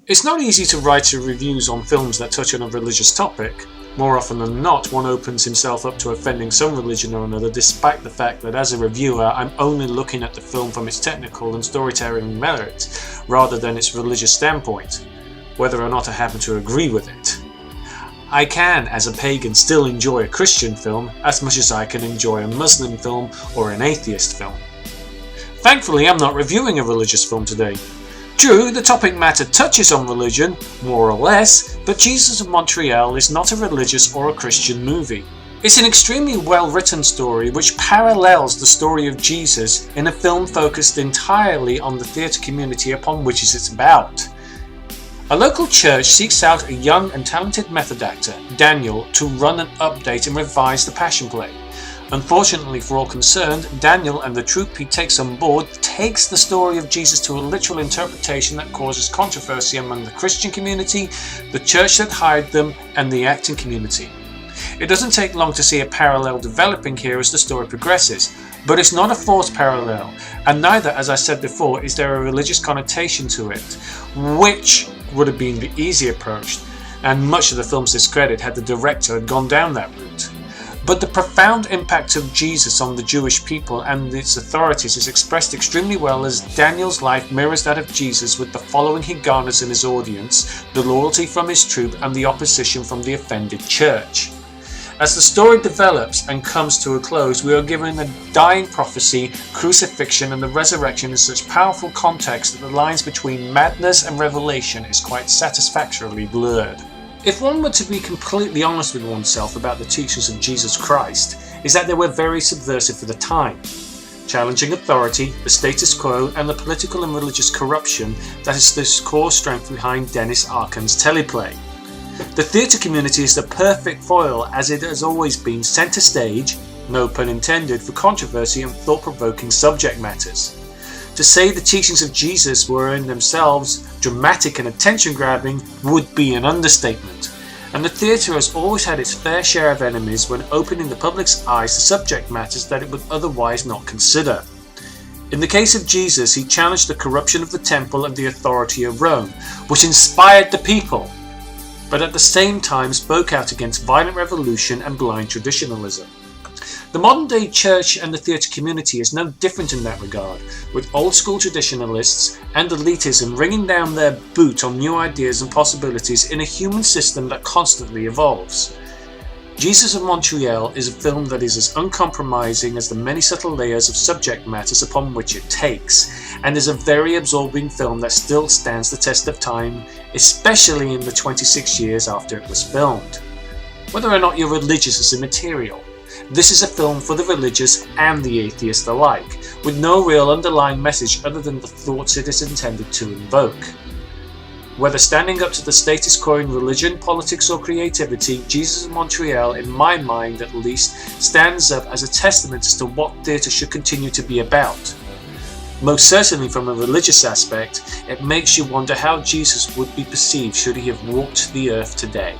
It's not easy to write reviews on films that touch on a religious topic. More often than not, one opens himself up to offending some religion or another, despite the fact that as a reviewer, I'm only looking at the film from its technical and storytelling merits, rather than its religious standpoint, whether or not I happen to agree with it. I can, as a pagan, still enjoy a Christian film as much as I can enjoy a Muslim film or an atheist film. Thankfully, I'm not reviewing a religious film today. True, the topic matter touches on religion, more or less, but Jesus of Montreal is not a religious or a Christian movie. It's an extremely well-written story which parallels the story of Jesus in a film focused entirely on the theatre community upon which it's about. A local church seeks out a young and talented method actor, Daniel, to run an update and revise the Passion Play. Unfortunately for all concerned, Daniel and the troupe he takes on board takes the story of Jesus to a literal interpretation that causes controversy among the Christian community, the church that hired them, and the acting community. It doesn't take long to see a parallel developing here as the story progresses, but it's not a forced parallel, and neither, as I said before, is there a religious connotation to it, which would have been the easy approach, and much of the film's discredit had the director had gone down that route. But the profound impact of Jesus on the Jewish people and its authorities is expressed extremely well as Daniel's life mirrors that of Jesus, with the following he garners in his audience, the loyalty from his troop and the opposition from the offended church. As the story develops and comes to a close, we are given a dying prophecy, crucifixion and the resurrection in such powerful context that the lines between madness and revelation is quite satisfactorily blurred. If one were to be completely honest with oneself about the teachings of Jesus Christ, is that they were very subversive for the time, challenging authority, the status quo, and the political and religious corruption that is the core strength behind Dennis Arkin's teleplay. The theatre community is the perfect foil, as it has always been centre stage, no pun intended, for controversy and thought-provoking subject matters. To say the teachings of Jesus were in themselves dramatic and attention-grabbing would be an understatement, and the theatre has always had its fair share of enemies when opening the public's eyes to subject matters that it would otherwise not consider. In the case of Jesus, he challenged the corruption of the temple and the authority of Rome, which inspired the people, but at the same time spoke out against violent revolution and blind traditionalism. The modern-day church and the theatre community is no different in that regard, with old-school traditionalists and elitism ringing down their boot on new ideas and possibilities in a human system that constantly evolves. Jesus of Montreal is a film that is as uncompromising as the many subtle layers of subject matters upon which it takes, and is a very absorbing film that still stands the test of time, especially in the 26 years after it was filmed. Whether or not you're religious is immaterial. This is a film for the religious and the atheist alike, with no real underlying message other than the thoughts it is intended to invoke. Whether standing up to the status quo in religion, politics or creativity, Jesus of Montreal, in my mind at least, stands up as a testament as to what theatre should continue to be about. Most certainly from a religious aspect, it makes you wonder how Jesus would be perceived should he have walked the earth today.